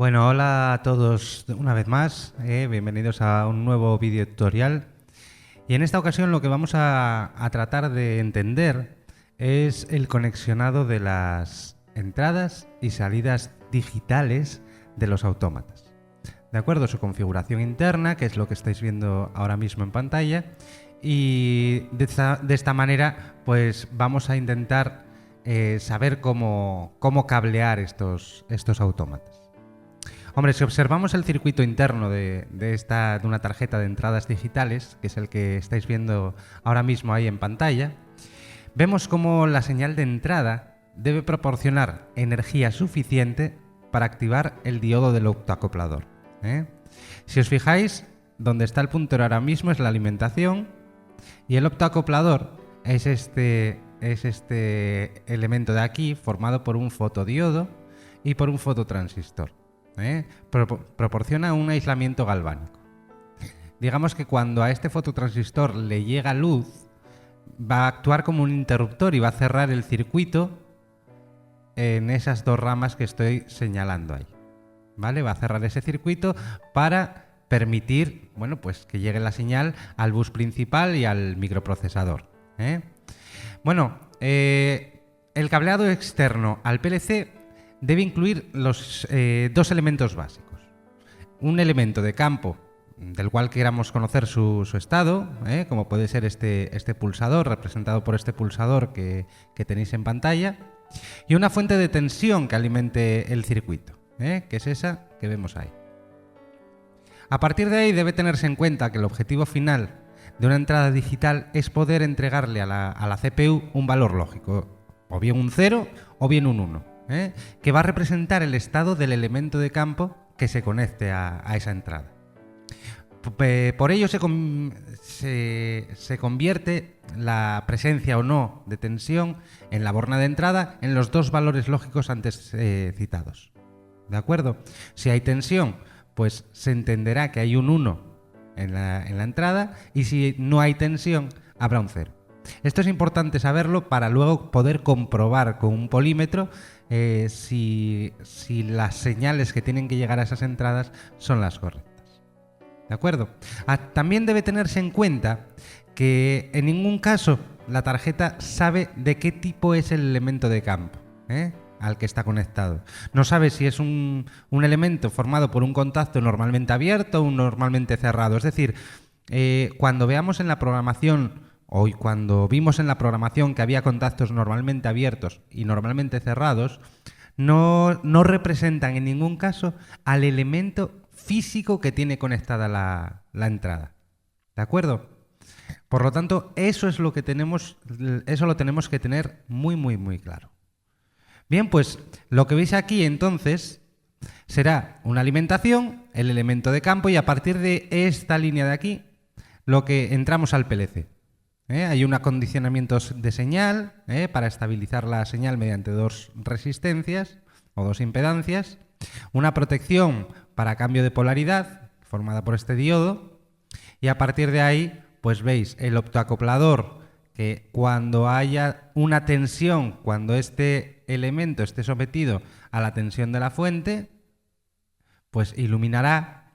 Bueno, hola a todos una vez más, bienvenidos a un nuevo vídeo tutorial. Y en esta ocasión lo que vamos a tratar de entender es el conexionado de las entradas y salidas digitales de los autómatas. De acuerdo, su configuración interna, que es lo que estáis viendo ahora mismo en pantalla, y de esta manera pues vamos a intentar saber cómo cablear estos autómatas. Hombre, si observamos el circuito interno de una tarjeta de entradas digitales, que es el que estáis viendo ahora mismo ahí en pantalla, vemos cómo la señal de entrada debe proporcionar energía suficiente para activar el diodo del optoacoplador. Si os fijáis, donde está el puntero ahora mismo es la alimentación y el optoacoplador es este elemento de aquí formado por un fotodiodo y por un fototransistor. Proporciona un aislamiento galvánico. Digamos que cuando a este fototransistor le llega luz, va a actuar como un interruptor y va a cerrar el circuito en esas dos ramas que estoy señalando ahí. ¿Vale? Va a cerrar ese circuito para permitir, bueno, pues que llegue la señal al bus principal y al microprocesador. Bueno, el cableado externo al PLC debe incluir los dos elementos básicos. Un elemento de campo del cual queramos conocer su estado, como puede ser este pulsador, representado por este pulsador que tenéis en pantalla, y una fuente de tensión que alimente el circuito, que es esa que vemos ahí. A partir de ahí debe tenerse en cuenta que el objetivo final de una entrada digital es poder entregarle a la CPU un valor lógico, o bien un 0 o bien un 1. Que va a representar el estado del elemento de campo que se conecte a esa entrada. Por ello se convierte la presencia o no de tensión en la borna de entrada en los dos valores lógicos antes citados. ¿De acuerdo? Si hay tensión, pues se entenderá que hay un 1 en la entrada, y si no hay tensión, habrá un 0. Esto es importante saberlo para luego poder comprobar con un polímetro si las señales que tienen que llegar a esas entradas son las correctas. ¿De acuerdo? También debe tenerse en cuenta que en ningún caso la tarjeta sabe de qué tipo es el elemento de campo al que está conectado. No sabe si es un elemento formado por un contacto normalmente abierto o un normalmente cerrado. Es decir, cuando veamos en la programación o cuando vimos en la programación que había contactos normalmente abiertos y normalmente cerrados, no representan en ningún caso al elemento físico que tiene conectada la entrada. ¿De acuerdo? Por lo tanto, eso lo tenemos que tener muy claro. Bien, pues lo que veis aquí entonces será una alimentación, el elemento de campo, y a partir de esta línea de aquí lo que entramos al PLC. Hay un acondicionamiento de señal para estabilizar la señal mediante dos resistencias o dos impedancias, una protección para cambio de polaridad formada por este diodo, y a partir de ahí pues veis el optoacoplador que cuando haya una tensión, cuando este elemento esté sometido a la tensión de la fuente, pues iluminará,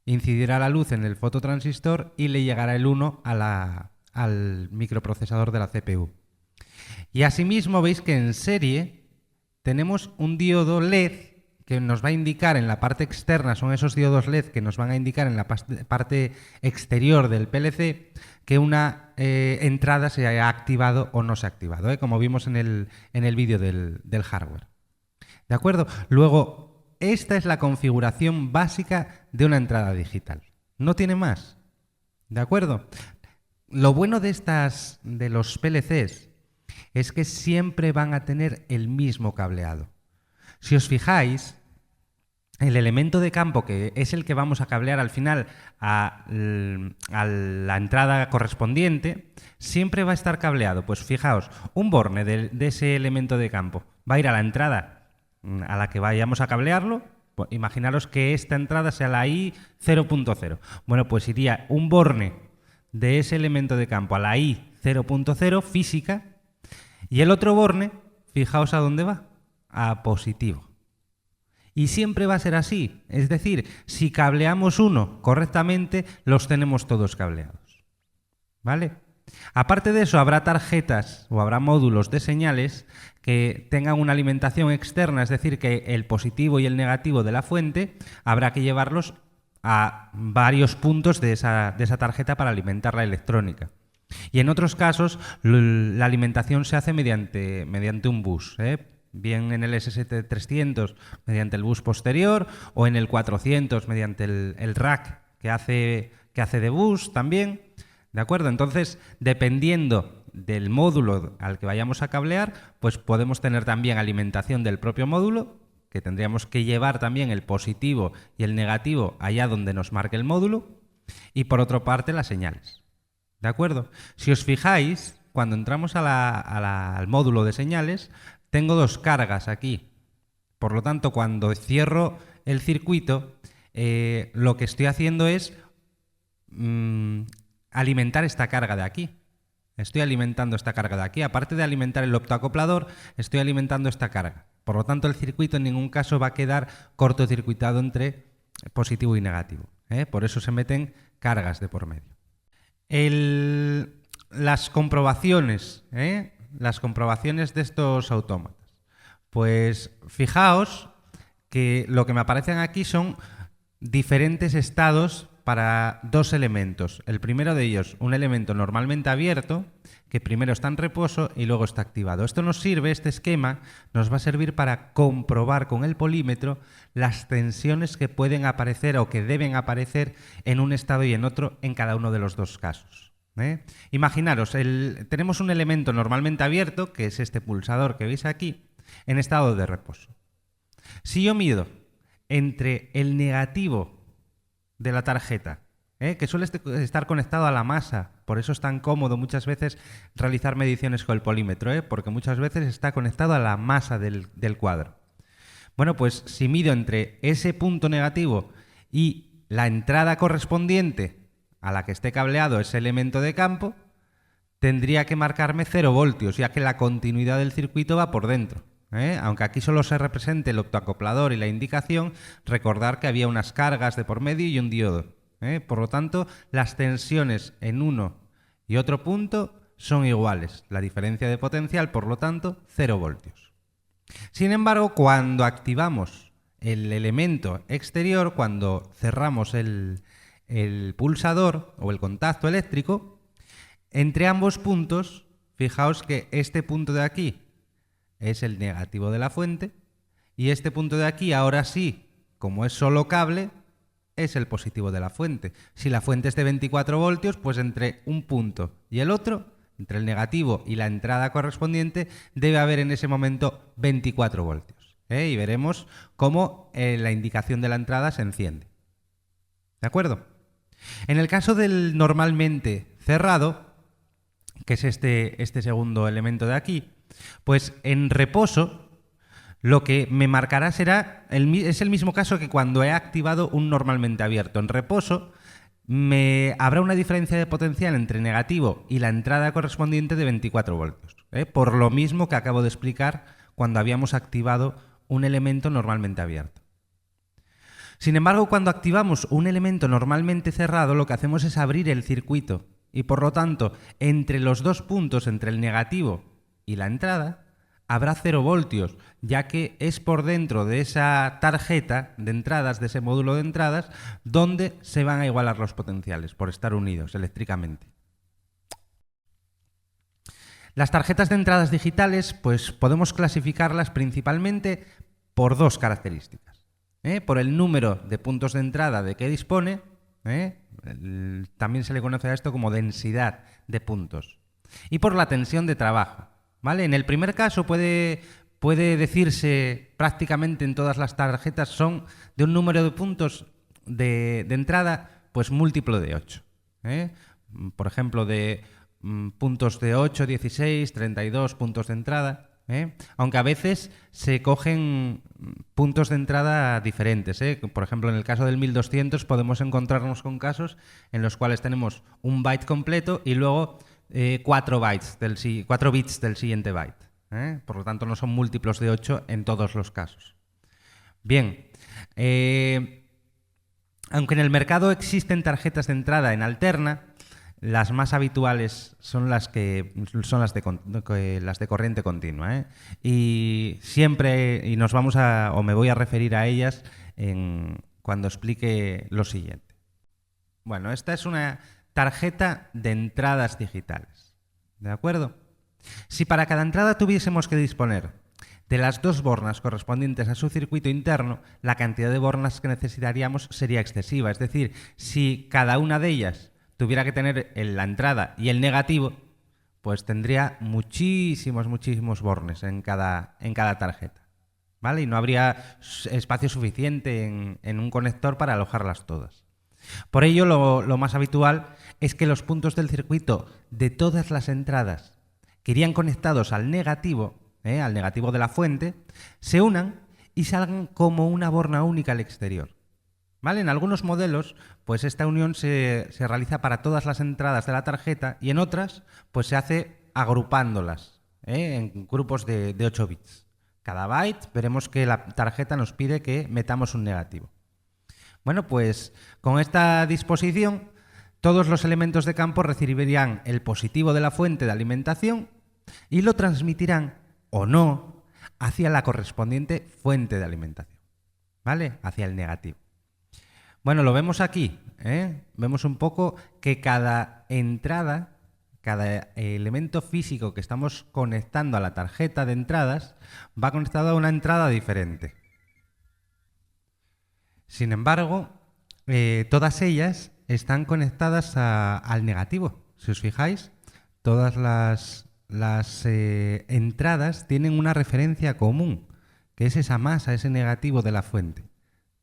incidirá la luz en el fototransistor y le llegará el 1 al microprocesador de la CPU. Y asimismo veis que en serie tenemos un diodo LED que nos va a indicar en la parte externa, son esos diodos LED que nos van a indicar en la parte exterior del PLC que una entrada se haya activado o no se ha activado, como vimos en el vídeo del hardware. ¿De acuerdo? Luego, esta es la configuración básica de una entrada digital. No tiene más. ¿De acuerdo? Lo bueno de los PLCs es que siempre van a tener el mismo cableado. Si os fijáis, el elemento de campo, que es el que vamos a cablear al final a la entrada correspondiente, siempre va a estar cableado. Pues fijaos, un borne de ese elemento de campo va a ir a la entrada a la que vayamos a cablearlo. Pues imaginaros que esta entrada sea la I 0.0. Bueno, pues iría un borne de ese elemento de campo a la I 0.0 física, y el otro borne, fijaos a dónde va, a positivo. Y siempre va a ser así. Es decir, si cableamos uno correctamente, los tenemos todos cableados. ¿Vale? Aparte de eso, habrá tarjetas o habrá módulos de señales que tengan una alimentación externa, es decir, que el positivo y el negativo de la fuente habrá que llevarlos a varios puntos de esa tarjeta para alimentar la electrónica. Y en otros casos, la alimentación se hace mediante un bus, bien en el SST300 mediante el bus posterior o en el 400 mediante el rack que hace de bus también. ¿De acuerdo? Entonces, dependiendo del módulo al que vayamos a cablear, pues podemos tener también alimentación del propio módulo, que tendríamos que llevar también el positivo y el negativo allá donde nos marque el módulo, y por otra parte las señales. ¿De acuerdo? Si os fijáis, cuando entramos al módulo de señales, tengo dos cargas aquí. Por lo tanto, cuando cierro el circuito, lo que estoy haciendo es alimentar esta carga de aquí. Estoy alimentando esta carga de aquí. Aparte de alimentar el optoacoplador, estoy alimentando esta carga. Por lo tanto, el circuito en ningún caso va a quedar cortocircuitado entre positivo y negativo. Por eso se meten cargas de por medio. Las comprobaciones, las comprobaciones de estos autómatas. Pues fijaos que lo que me aparecen aquí son diferentes estados para dos elementos. El primero de ellos, un elemento normalmente abierto, que primero está en reposo y luego está activado. Esto nos sirve, este esquema, nos va a servir para comprobar con el polímetro las tensiones que pueden aparecer o que deben aparecer en un estado y en otro en cada uno de los dos casos. Imaginaros, tenemos un elemento normalmente abierto, que es este pulsador que veis aquí, en estado de reposo. Si yo mido entre el negativo de la tarjeta, que suele estar conectado a la masa, por eso es tan cómodo muchas veces realizar mediciones con el polímetro, porque muchas veces está conectado a la masa del cuadro. Bueno, pues si mido entre ese punto negativo y la entrada correspondiente a la que esté cableado ese elemento de campo, tendría que marcarme 0 voltios, ya que la continuidad del circuito va por dentro. Aunque aquí solo se represente el optoacoplador y la indicación, recordar que había unas cargas de por medio y un diodo. Por lo tanto, las tensiones en uno y otro punto son iguales. La diferencia de potencial, por lo tanto, 0 voltios. Sin embargo, cuando activamos el elemento exterior, cuando cerramos el pulsador o el contacto eléctrico, entre ambos puntos, fijaos que este punto de aquí es el negativo de la fuente y este punto de aquí, ahora sí, como es solo cable, es el positivo de la fuente. Si la fuente es de 24 voltios, pues entre un punto y el otro, entre el negativo y la entrada correspondiente, debe haber en ese momento 24 voltios. Y veremos cómo la indicación de la entrada se enciende. ¿De acuerdo? En el caso del normalmente cerrado, que es este segundo elemento de aquí, pues en reposo lo que me marcará es el mismo caso que cuando he activado un normalmente abierto. En reposo habrá una diferencia de potencial entre negativo y la entrada correspondiente de 24 voltios. Por lo mismo que acabo de explicar cuando habíamos activado un elemento normalmente abierto. Sin embargo, cuando activamos un elemento normalmente cerrado, lo que hacemos es abrir el circuito y, por lo tanto, entre los dos puntos, entre el negativo y la entrada, habrá 0 voltios, ya que es por dentro de esa tarjeta de entradas, de ese módulo de entradas, donde se van a igualar los potenciales, por estar unidos eléctricamente. Las tarjetas de entradas digitales, pues podemos clasificarlas principalmente por dos características. Por el número de puntos de entrada de que dispone, también se le conoce a esto como densidad de puntos, y por la tensión de trabajo. ¿Vale? En el primer caso puede decirse prácticamente en todas las tarjetas son de un número de puntos de entrada pues múltiplo de 8. Por ejemplo, de puntos de 8, 16, 32 puntos de entrada. Aunque a veces se cogen puntos de entrada diferentes. Por ejemplo, en el caso del 1200 podemos encontrarnos con casos en los cuales tenemos un byte completo y luego 4 bits del siguiente byte. Por lo tanto, no son múltiplos de 8 en todos los casos. Bien, aunque en el mercado existen tarjetas de entrada en alterna, las más habituales son las de corriente continua, ¿eh? Y siempre, y me voy a referir a ellas cuando explique lo siguiente. Bueno, esta es una tarjeta de entradas digitales, ¿de acuerdo? Si para cada entrada tuviésemos que disponer de las 2 bornas correspondientes a su circuito interno, la cantidad de bornas que necesitaríamos sería excesiva. Es decir, si cada una de ellas tuviera que tener la entrada y el negativo, pues tendría muchísimos bornes en cada tarjeta, ¿vale? Y no habría espacio suficiente en un conector para alojarlas todas. Por ello, lo más habitual es que los puntos del circuito de todas las entradas que irían conectados al negativo de la fuente, se unan y salgan como una borna única al exterior. ¿Vale? En algunos modelos, pues esta unión se realiza para todas las entradas de la tarjeta y en otras, pues se hace agrupándolas en grupos de 8 bits. Cada byte veremos que la tarjeta nos pide que metamos un negativo. Bueno, pues con esta disposición, todos los elementos de campo recibirían el positivo de la fuente de alimentación y lo transmitirán o no hacia la correspondiente fuente de alimentación, ¿vale? Hacia el negativo. Bueno, lo vemos aquí, ¿eh? Vemos un poco que cada entrada, cada elemento físico que estamos conectando a la tarjeta de entradas va conectado a una entrada diferente. Sin embargo, todas ellas están conectadas al negativo. Si os fijáis, todas las entradas tienen una referencia común, que es esa masa, ese negativo de la fuente.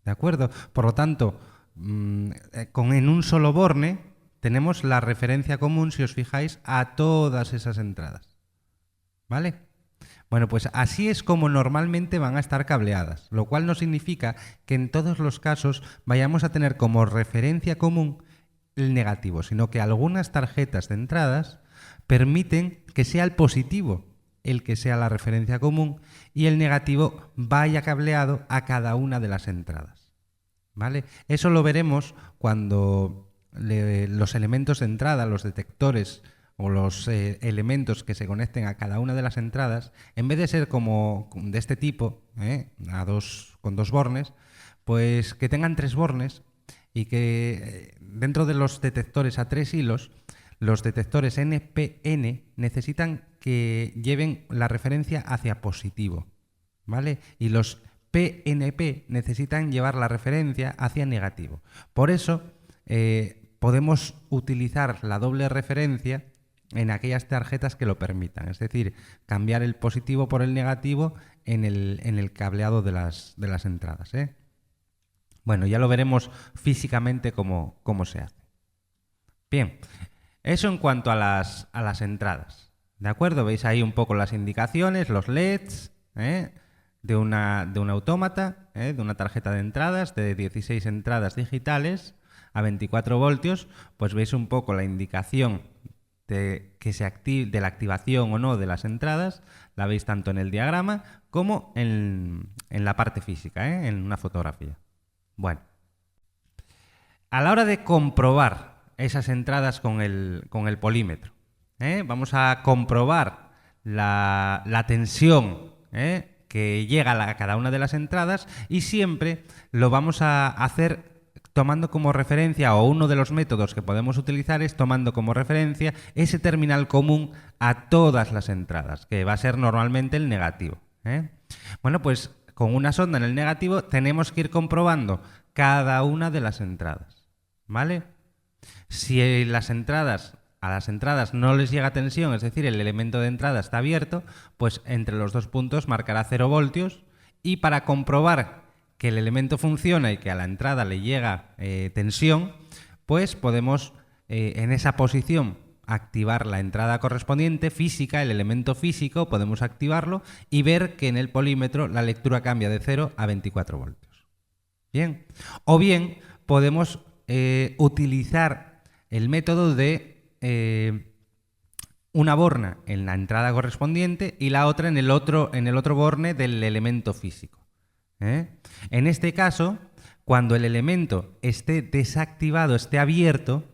¿De acuerdo? Por lo tanto, en un solo borne tenemos la referencia común, si os fijáis, a todas esas entradas. ¿Vale? Bueno, pues así es como normalmente van a estar cableadas, lo cual no significa que en todos los casos vayamos a tener como referencia común el negativo, sino que algunas tarjetas de entradas permiten que sea el positivo el que sea la referencia común y el negativo vaya cableado a cada una de las entradas. ¿Vale? Eso lo veremos cuando los elementos de entrada, los detectores o los elementos que se conecten a cada una de las entradas, en vez de ser como de este tipo, con 2 bornes, pues que tengan 3 bornes y que dentro de los detectores a 3 hilos, los detectores NPN necesitan que lleven la referencia hacia positivo, ¿vale? Y los PNP necesitan llevar la referencia hacia negativo. Por eso podemos utilizar la doble referencia en aquellas tarjetas que lo permitan, es decir, cambiar el positivo por el negativo en el cableado de las entradas, ¿eh? Bueno, ya lo veremos físicamente cómo se hace. Bien, eso en cuanto a las entradas, ¿de acuerdo? Veis ahí un poco las indicaciones, los LEDs, de un autómata, de una tarjeta de entradas de 16 entradas digitales a 24 voltios, pues veis un poco la indicación de la activación o no de las entradas, la veis tanto en el diagrama como en la parte física, en una fotografía. Bueno, a la hora de comprobar esas entradas con el polímetro, vamos a comprobar la tensión que llega a cada una de las entradas y siempre lo vamos a hacer tomando como referencia, o uno de los métodos que podemos utilizar es tomando como referencia ese terminal común a todas las entradas, que va a ser normalmente el negativo. Bueno, pues con una sonda en el negativo tenemos que ir comprobando cada una de las entradas, ¿vale? Si a las entradas no les llega tensión, es decir, el elemento de entrada está abierto, pues entre los 2 puntos marcará 0 voltios y para comprobar que el elemento funciona y que a la entrada le llega tensión, pues podemos en esa posición activar la entrada correspondiente física, el elemento físico, podemos activarlo y ver que en el polímetro la lectura cambia de 0 a 24 voltios. Bien, o bien podemos utilizar el método de una borna en la entrada correspondiente y la otra en el otro borne del elemento físico. En este caso, cuando el elemento esté desactivado, esté abierto,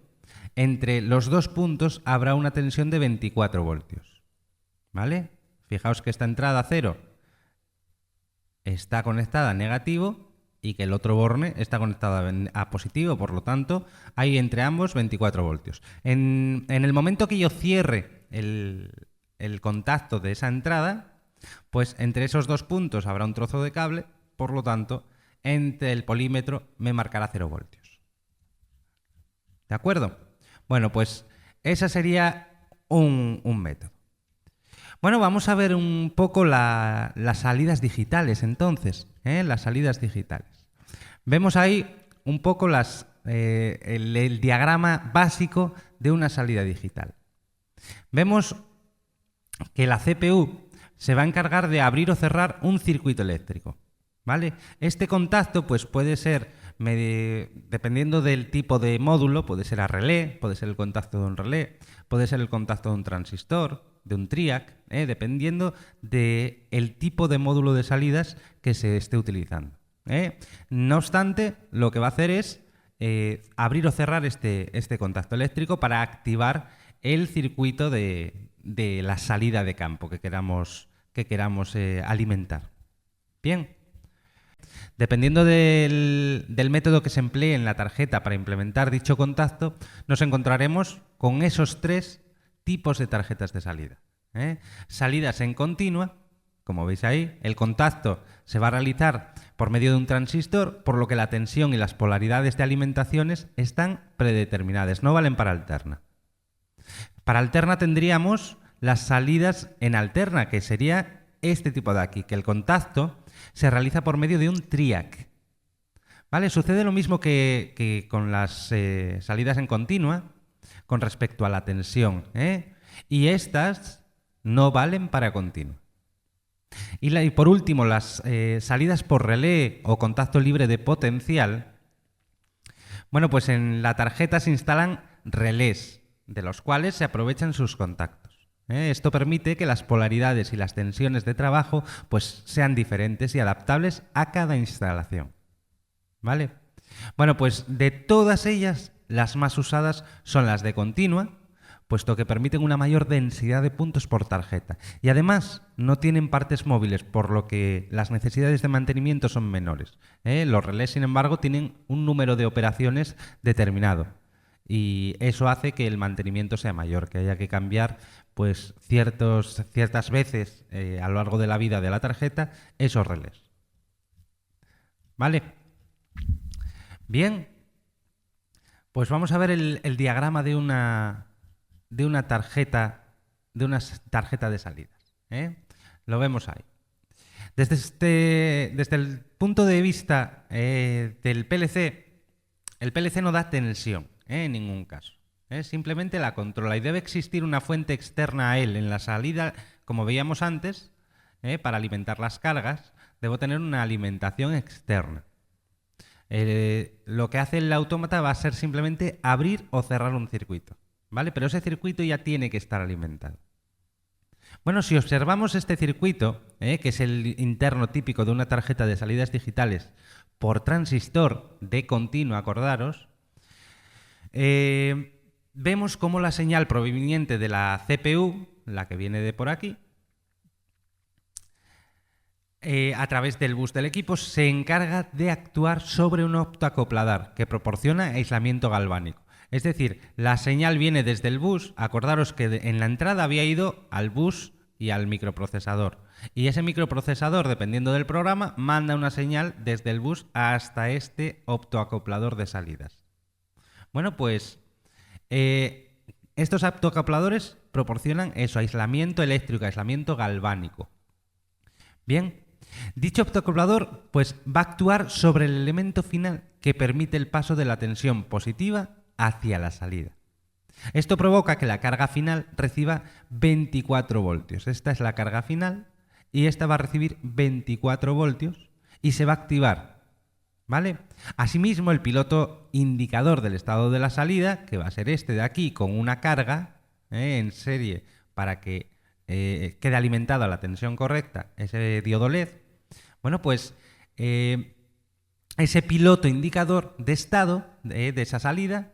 entre los dos puntos habrá una tensión de 24 voltios. ¿Vale? Fijaos que esta entrada 0 está conectada a negativo y que el otro borne está conectado a positivo, por lo tanto, hay entre ambos 24 voltios. En el momento que yo cierre el contacto de esa entrada, pues entre esos dos puntos habrá un trozo de cable, por lo tanto, entre el polímetro me marcará 0 voltios. ¿De acuerdo? Bueno, pues ese sería un método. Bueno, vamos a ver un poco las salidas digitales, las salidas digitales. Vemos ahí un poco el diagrama básico de una salida digital. Vemos que la CPU se va a encargar de abrir o cerrar un circuito eléctrico, ¿vale? Este contacto pues puede ser, dependiendo del tipo de módulo, puede ser a relé, puede ser el contacto de un relé, puede ser el contacto de un transistor, de un triac, dependiendo del tipo de módulo de salidas que se esté utilizando. No obstante, lo que va a hacer es abrir o cerrar este contacto eléctrico para activar el circuito de la salida de campo que queramos alimentar. Bien. Dependiendo del método que se emplee en la tarjeta para implementar dicho contacto, nos encontraremos con esos tres tipos de tarjetas de salida. Salidas en continua, como veis ahí, el contacto se va a realizar por medio de un transistor, por lo que la tensión y las polaridades de alimentaciones están predeterminadas, no valen para alterna. Para alterna tendríamos las salidas en alterna, que sería este tipo de aquí, que el contacto se realiza por medio de un triac. ¿Vale? Sucede lo mismo que con las salidas en continua con respecto a la tensión, y estas no valen para continua. Y por último, las salidas por relé o contacto libre de potencial. Bueno, pues en la tarjeta se instalan relés, de los cuales se aprovechan sus contactos. Esto permite que las polaridades y las tensiones de trabajo pues, sean diferentes y adaptables a cada instalación. ¿Vale? Bueno, pues de todas ellas, las más usadas son las de continua, puesto que permiten una mayor densidad de puntos por tarjeta. Y además no tienen partes móviles, por lo que las necesidades de mantenimiento son menores. Los relés, sin embargo, tienen un número de operaciones determinado. Y eso hace que el mantenimiento sea mayor, que haya que cambiar pues, ciertas veces a lo largo de la vida de la tarjeta esos relés. ¿Vale? Bien, pues vamos a ver el diagrama de una tarjeta de salidas. Lo vemos ahí. Desde el punto de vista del PLC, el PLC no da tensión en ningún caso. Simplemente la controla y debe existir una fuente externa a él en la salida, como veíamos antes, para alimentar las cargas, debo tener una alimentación externa. Lo que hace el autómata va a ser simplemente abrir o cerrar un circuito, ¿vale? Pero ese circuito ya tiene que estar alimentado. Bueno, si observamos este circuito, que es el interno típico de una tarjeta de salidas digitales por transistor de continua, acordaros, vemos cómo la señal proveniente de la CPU, la que viene de por aquí, a través del bus del equipo, se encarga de actuar sobre un optoacoplador que proporciona aislamiento galvánico. Es decir, la señal viene desde el bus. Acordaros que en la entrada había ido al bus y al microprocesador. Y ese microprocesador, dependiendo del programa, manda una señal desde el bus hasta este optoacoplador de salidas. Bueno, pues estos optoacopladores proporcionan eso, aislamiento eléctrico, aislamiento galvánico. Bien. Dicho optoacoplador pues, va a actuar sobre el elemento final que permite el paso de la tensión positiva hacia la salida. Esto provoca que la carga final reciba 24 voltios. Esta es la carga final y esta va a recibir 24 voltios y se va a activar. ¿Vale? Asimismo, el piloto indicador del estado de la salida, que va a ser este de aquí, con una carga en serie para que quede alimentada la tensión correcta, ese diodo LED, bueno, pues ese piloto indicador de estado de esa salida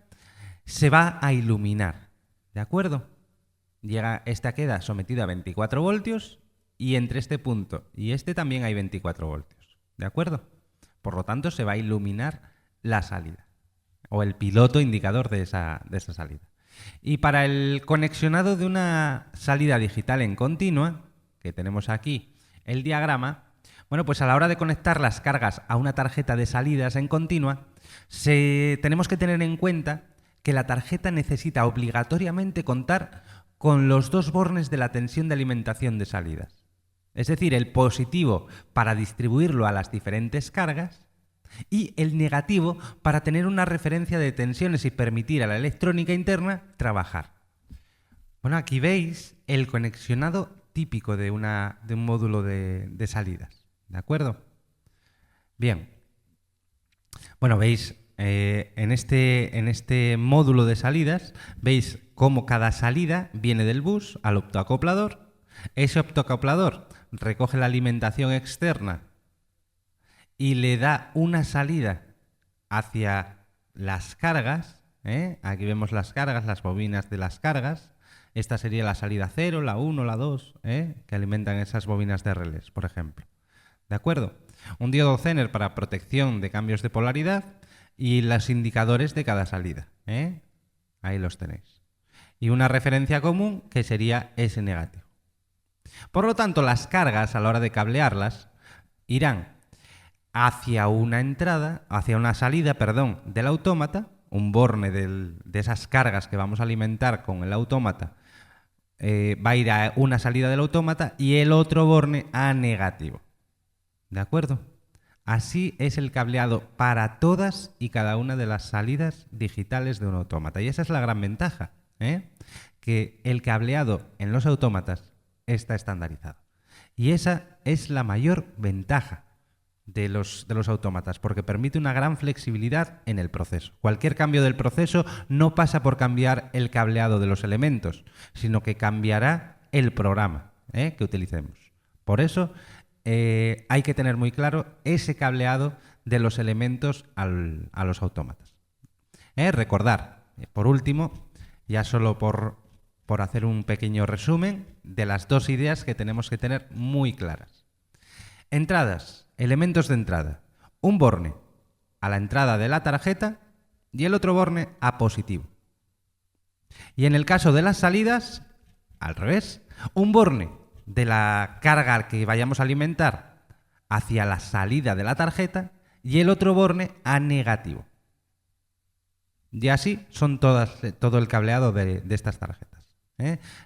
se va a iluminar, ¿de acuerdo? Esta queda sometida a 24 voltios y entre este punto y este también hay 24 voltios, ¿de acuerdo? Por lo tanto, se va a iluminar la salida o el piloto indicador de esa salida. Y para el conexionado de una salida digital en continua, que tenemos aquí el diagrama, bueno, pues a la hora de conectar las cargas a una tarjeta de salidas en continua, tenemos que tener en cuenta que la tarjeta necesita obligatoriamente contar con los dos bornes de la tensión de alimentación de salidas. Es decir, el positivo para distribuirlo a las diferentes cargas y el negativo para tener una referencia de tensiones y permitir a la electrónica interna trabajar. Bueno, aquí veis el conexionado típico de un módulo de salidas, ¿de acuerdo? Bien. Bueno, veis, en este módulo de salidas, veis cómo cada salida viene del bus al optoacoplador. Ese optoacoplador recoge la alimentación externa y le da una salida hacia las cargas. Aquí vemos las cargas, las bobinas de las cargas. Esta sería la salida 0, la 1, la 2, que alimentan esas bobinas de relés, por ejemplo. ¿De acuerdo? Un diodo Zener para protección de cambios de polaridad y los indicadores de cada salida. Ahí los tenéis. Y una referencia común que sería S negativo. Por lo tanto, las cargas a la hora de cablearlas irán hacia una salida, del autómata, un borne de esas cargas que vamos a alimentar con el autómata va a ir a una salida del autómata y el otro borne a negativo. ¿De acuerdo? Así es el cableado para todas y cada una de las salidas digitales de un autómata. Y esa es la gran ventaja, que el cableado en los autómatas está estandarizado. Y esa es la mayor ventaja de los autómatas, porque permite una gran flexibilidad en el proceso. Cualquier cambio del proceso no pasa por cambiar el cableado de los elementos, sino que cambiará el programa que utilicemos. Por eso hay que tener muy claro ese cableado de los elementos a los autómatas. Recordar, por último, ya solo por hacer un pequeño resumen de las dos ideas que tenemos que tener muy claras. Entradas, elementos de entrada. Un borne a la entrada de la tarjeta y el otro borne a positivo. Y en el caso de las salidas, al revés, un borne de la carga que vayamos a alimentar hacia la salida de la tarjeta y el otro borne a negativo. Y así son todo el cableado de estas tarjetas.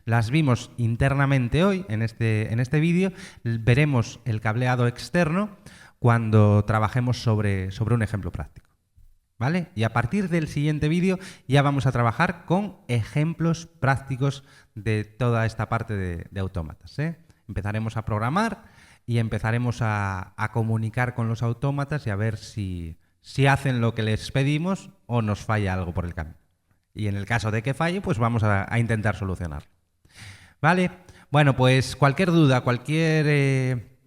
Las vimos internamente hoy en este vídeo. Veremos el cableado externo cuando trabajemos sobre un ejemplo práctico. ¿Vale? Y a partir del siguiente vídeo ya vamos a trabajar con ejemplos prácticos de toda esta parte de autómatas. Empezaremos a programar y empezaremos a comunicar con los autómatas y a ver si hacen lo que les pedimos o nos falla algo por el camino. Y en el caso de que falle, pues vamos a intentar solucionarlo. ¿Vale? Bueno, pues cualquier duda, cualquier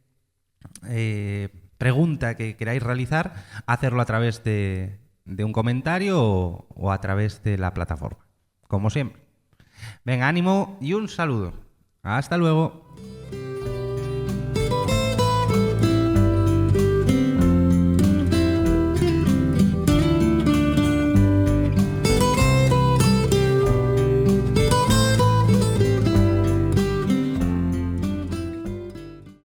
pregunta que queráis realizar, hacerlo a través de un comentario o a través de la plataforma, como siempre. Venga, ánimo y un saludo. Hasta luego.